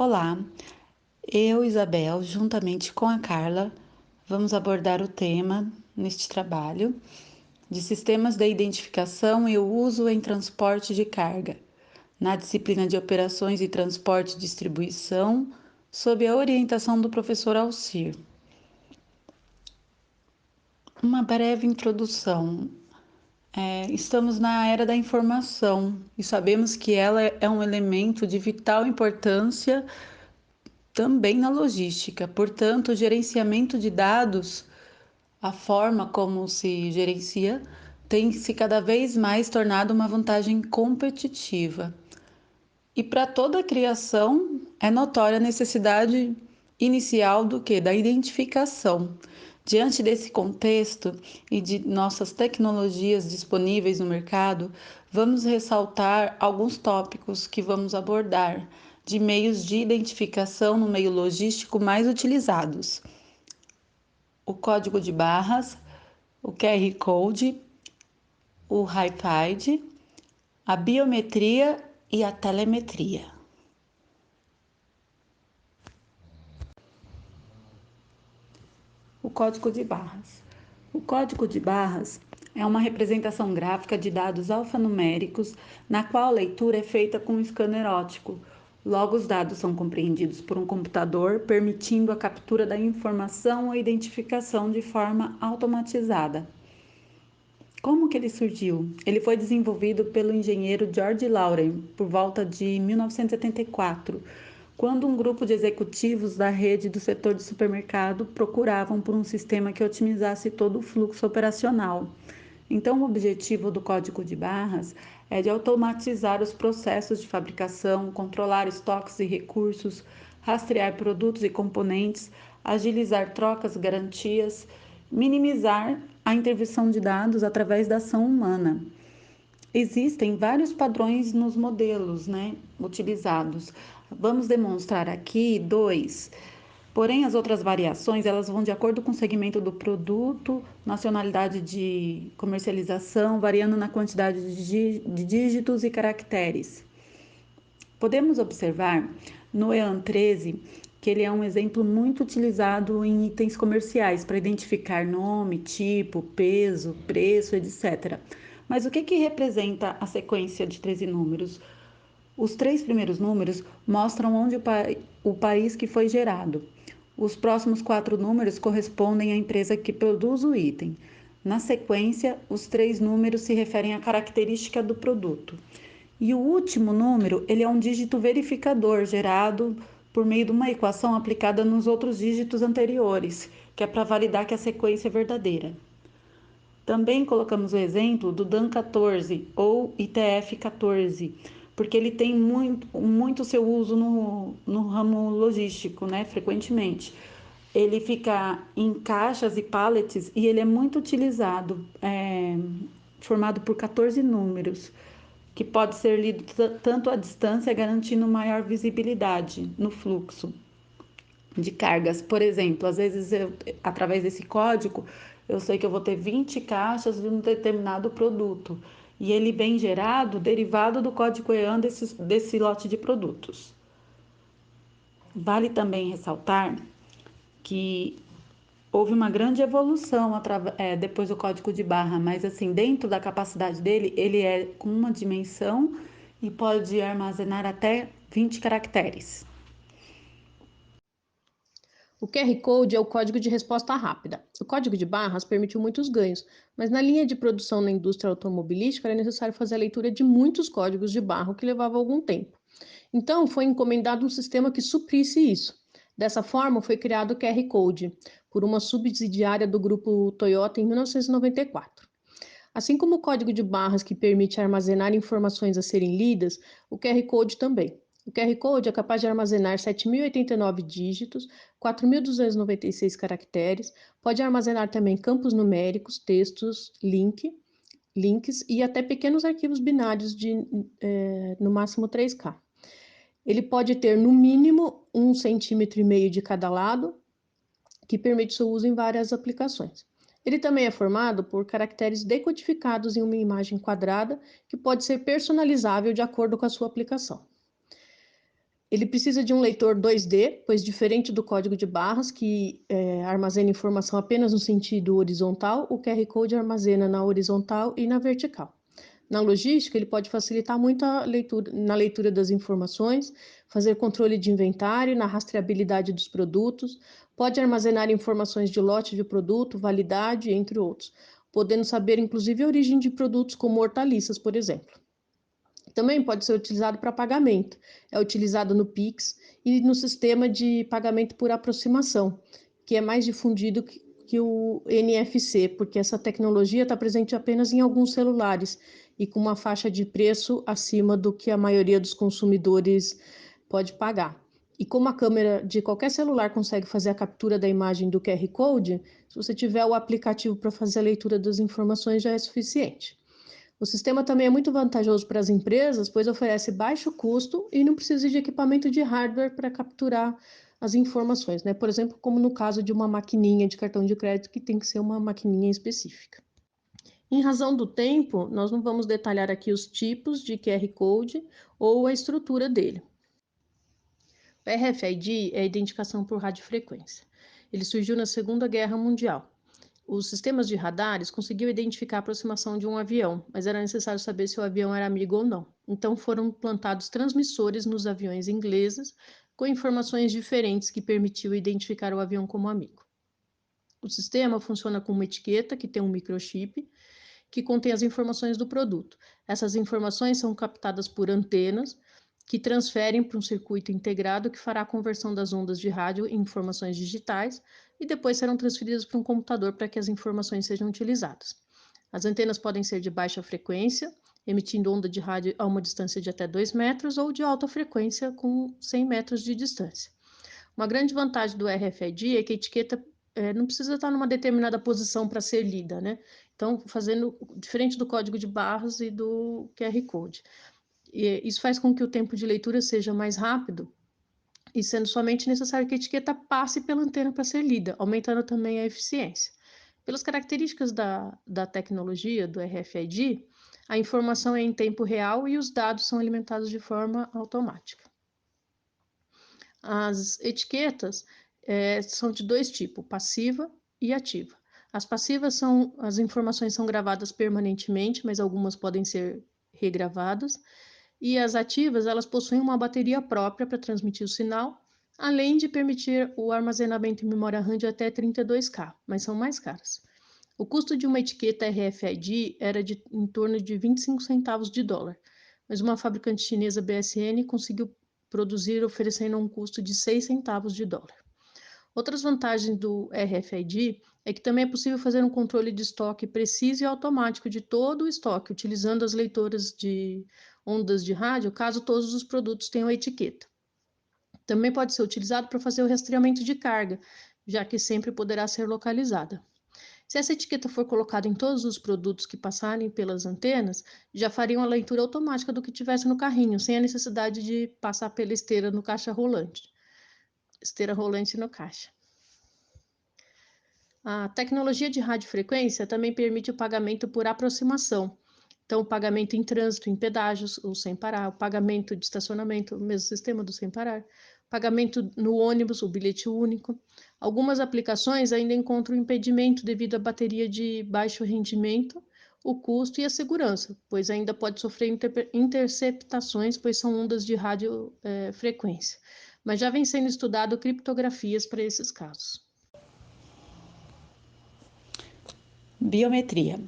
Olá, eu, Isabel, juntamente com a Carla, vamos abordar o tema neste trabalho de sistemas de identificação e o uso em transporte de carga, na disciplina de Operações de Transporte e Distribuição, sob a orientação do professor Alcir. Uma breve introdução. Estamos na era da informação e sabemos que ela é um elemento de vital importância também na logística. Portanto, o gerenciamento de dados, a forma como se gerencia, tem se cada vez mais tornado uma vantagem competitiva. E para toda criação é notória a necessidade inicial do que? Da identificação. Diante desse contexto e de nossas tecnologias disponíveis no mercado, vamos ressaltar alguns tópicos que vamos abordar de meios de identificação no meio logístico mais utilizados: o código de barras, o QR Code, o RFID, a biometria e a telemetria. O código de barras. O código de barras é uma representação gráfica de dados alfanuméricos na qual a leitura é feita com um scanner óptico. Logo, os dados são compreendidos por um computador, permitindo a captura da informação ou identificação de forma automatizada. Como que ele surgiu? Ele foi desenvolvido pelo engenheiro George Lauren por volta de 1974, quando um grupo de executivos da rede do setor de supermercado procuravam por um sistema que otimizasse todo o fluxo operacional. Então, o objetivo do código de barras é de automatizar os processos de fabricação, controlar estoques e recursos, rastrear produtos e componentes, agilizar trocas e garantias, minimizar a intervenção de dados através da ação humana. Existem vários padrões nos modelos, utilizados. Vamos demonstrar aqui dois. Porém, as outras variações, elas vão de acordo com o segmento do produto, nacionalidade de comercialização, variando na quantidade de dígitos e caracteres. Podemos observar no EAN 13 que ele é um exemplo muito utilizado em itens comerciais para identificar nome, tipo, peso, preço, etc. Mas o que representa a sequência de 13 números? Os três primeiros números mostram onde o país que foi gerado. Os próximos quatro números correspondem à empresa que produz o item. Na sequência, os três números se referem à característica do produto. E o último número, ele é um dígito verificador gerado por meio de uma equação aplicada nos outros dígitos anteriores, que é para validar que a sequência é verdadeira. Também colocamos o exemplo do DAN 14 ou ITF 14, porque ele tem muito seu uso no ramo logístico, frequentemente. Ele fica em caixas e pallets e ele é muito utilizado, formado por 14 números, que pode ser lido tanto à distância, garantindo maior visibilidade no fluxo de cargas. Por exemplo, às vezes através desse código, eu sei que eu vou ter 20 caixas de um determinado produto. E ele vem gerado derivado do código EAN desse lote de produtos. Vale também ressaltar que houve uma grande evolução depois do código de barra, mas assim, dentro da capacidade dele, ele é com uma dimensão e pode armazenar até 20 caracteres. O QR Code é o código de resposta rápida. O código de barras permitiu muitos ganhos, mas na linha de produção na indústria automobilística era necessário fazer a leitura de muitos códigos de barra, o que levava algum tempo. Então, foi encomendado um sistema que suprisse isso. Dessa forma, foi criado o QR Code, por uma subsidiária do grupo Toyota em 1994. Assim como o código de barras que permite armazenar informações a serem lidas, o QR Code também. O QR Code é capaz de armazenar 7.089 dígitos, 4.296 caracteres, pode armazenar também campos numéricos, textos, links e até pequenos arquivos binários de no máximo 3K. Ele pode ter no mínimo 1,5 cm de cada lado, que permite seu uso em várias aplicações. Ele também é formado por caracteres decodificados em uma imagem quadrada que pode ser personalizável de acordo com a sua aplicação. Ele precisa de um leitor 2D, pois diferente do código de barras, que armazena informação apenas no sentido horizontal, o QR Code armazena na horizontal e na vertical. Na logística, ele pode facilitar muito na leitura das informações, fazer controle de inventário, na rastreabilidade dos produtos, pode armazenar informações de lote de produto, validade, entre outros, podendo saber inclusive a origem de produtos como hortaliças, por exemplo. Também pode ser utilizado para pagamento. É utilizado no Pix e no sistema de pagamento por aproximação, que é mais difundido que o NFC, porque essa tecnologia está presente apenas em alguns celulares e com uma faixa de preço acima do que a maioria dos consumidores pode pagar. E como a câmera de qualquer celular consegue fazer a captura da imagem do QR Code, se você tiver o aplicativo para fazer a leitura das informações já é suficiente. O sistema também é muito vantajoso para as empresas, pois oferece baixo custo e não precisa de equipamento de hardware para capturar as informações, né? Por exemplo, como no caso de uma maquininha de cartão de crédito, que tem que ser uma maquininha específica. Em razão do tempo, nós não vamos detalhar aqui os tipos de QR Code ou a estrutura dele. O RFID é a identificação por radiofrequência. Ele surgiu na Segunda Guerra Mundial. Os sistemas de radares conseguiam identificar a aproximação de um avião, mas era necessário saber se o avião era amigo ou não. Então foram plantados transmissores nos aviões ingleses com informações diferentes que permitiam identificar o avião como amigo. O sistema funciona com uma etiqueta que tem um microchip que contém as informações do produto. Essas informações são captadas por antenas que transferem para um circuito integrado que fará a conversão das ondas de rádio em informações digitais e depois serão transferidas para um computador para que as informações sejam utilizadas. As antenas podem ser de baixa frequência, emitindo onda de rádio a uma distância de até 2 metros, ou de alta frequência, com 100 metros de distância. Uma grande vantagem do RFID é que a etiqueta não precisa estar numa determinada posição para ser lida, né? Então, fazendo diferente do código de barras e do QR Code. E isso faz com que o tempo de leitura seja mais rápido e sendo somente necessário que a etiqueta passe pela antena para ser lida, aumentando também a eficiência. Pelas características da tecnologia do RFID, a informação é em tempo real e os dados são alimentados de forma automática. As etiquetas são de dois tipos, passiva e ativa. As passivas as informações são gravadas permanentemente, mas algumas podem ser regravadas. E as ativas, elas possuem uma bateria própria para transmitir o sinal, além de permitir o armazenamento em memória RAM de até 32K, mas são mais caras. O custo de uma etiqueta RFID era em torno de 25 centavos de dólar, mas uma fabricante chinesa BSN conseguiu produzir oferecendo um custo de 6 centavos de dólar. Outras vantagens do RFID é que também é possível fazer um controle de estoque preciso e automático de todo o estoque, utilizando as leitoras de ondas de rádio, caso todos os produtos tenham a etiqueta. Também pode ser utilizado para fazer o rastreamento de carga, já que sempre poderá ser localizada. Se essa etiqueta for colocada em todos os produtos que passarem pelas antenas, já faria uma leitura automática do que tivesse no carrinho, sem a necessidade de passar pela esteira no caixa rolante. Esteira rolante no caixa. A tecnologia de radiofrequência também permite o pagamento por aproximação. Então, o pagamento em trânsito, em pedágios, ou sem parar, o pagamento de estacionamento, o mesmo sistema do sem parar, pagamento no ônibus, o bilhete único. Algumas aplicações ainda encontram impedimento devido à bateria de baixo rendimento, o custo e a segurança, pois ainda pode sofrer interceptações, pois são ondas de radiofrequência. Mas já vem sendo estudado criptografias para esses casos. Biometria.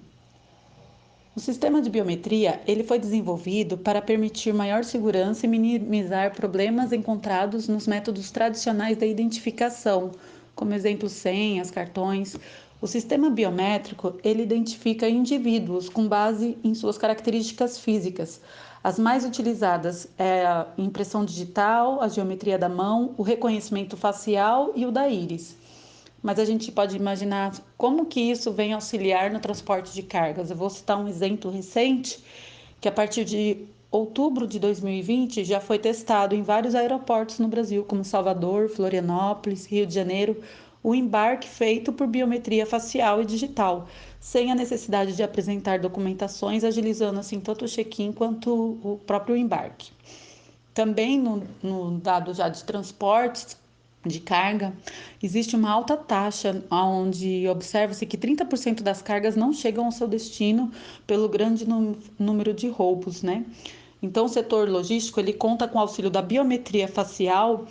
O sistema de biometria ele foi desenvolvido para permitir maior segurança e minimizar problemas encontrados nos métodos tradicionais da identificação, como exemplo senhas, cartões. O sistema biométrico ele identifica indivíduos com base em suas características físicas. As mais utilizadas é a impressão digital, a geometria da mão, o reconhecimento facial e o da íris. Mas a gente pode imaginar como que isso vem auxiliar no transporte de cargas. Eu vou citar um exemplo recente, que a partir de outubro de 2020 já foi testado em vários aeroportos no Brasil, como Salvador, Florianópolis, Rio de Janeiro, o embarque feito por biometria facial e digital, sem a necessidade de apresentar documentações, agilizando assim tanto o check-in quanto o próprio embarque. Também no dado já de transportes de carga, existe uma alta taxa, onde observa-se que 30% das cargas não chegam ao seu destino pelo grande número de roubos, né? Então, o setor logístico ele conta com o auxílio da biometria facial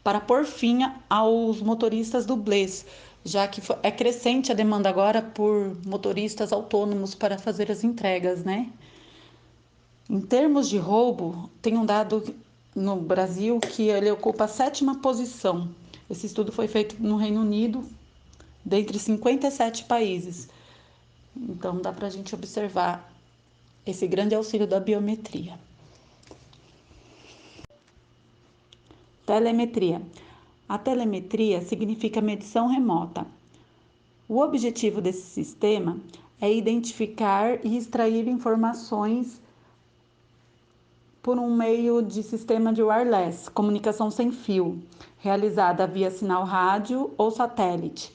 para pôr fim aos motoristas dublês, já que é crescente a demanda agora por motoristas autônomos para fazer as entregas, né? Em termos de roubo, tem um dado no Brasil que ele ocupa a sétima posição. Esse estudo foi feito no Reino Unido, dentre 57 países. Então, dá para a gente observar esse grande auxílio da biometria. Telemetria. A telemetria significa medição remota. O objetivo desse sistema é identificar e extrair informações por um meio de sistema de wireless, comunicação sem fio, realizada via sinal rádio ou satélite,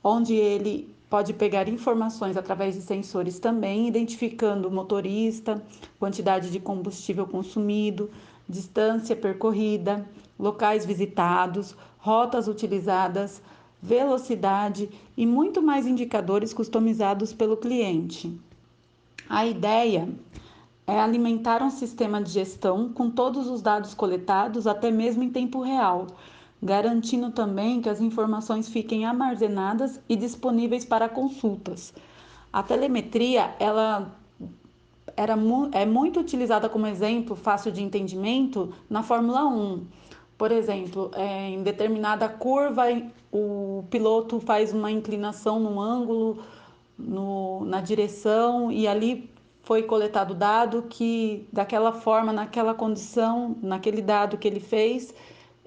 onde ele pode pegar informações através de sensores também, identificando o motorista, quantidade de combustível consumido, distância percorrida, locais visitados, rotas utilizadas, velocidade e muito mais indicadores customizados pelo cliente. A ideia é alimentar um sistema de gestão com todos os dados coletados, até mesmo em tempo real, garantindo também que as informações fiquem armazenadas e disponíveis para consultas. A telemetria, ela é muito utilizada como exemplo fácil de entendimento na Fórmula 1. Por exemplo, em determinada curva, o piloto faz uma inclinação no ângulo, na direção, e ali foi coletado dado que, daquela forma, naquela condição, naquele dado que ele fez,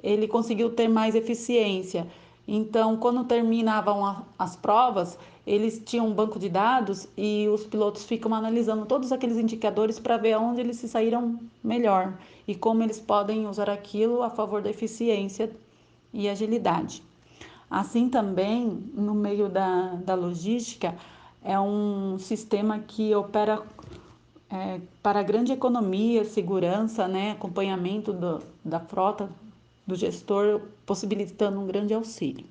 ele conseguiu ter mais eficiência. Então, quando terminavam as provas, eles tinham um banco de dados e os pilotos ficam analisando todos aqueles indicadores para ver onde eles se saíram melhor e como eles podem usar aquilo a favor da eficiência e agilidade. Assim também, no meio da logística, é um sistema que opera para grande economia, segurança, né, acompanhamento da frota do gestor, possibilitando um grande auxílio.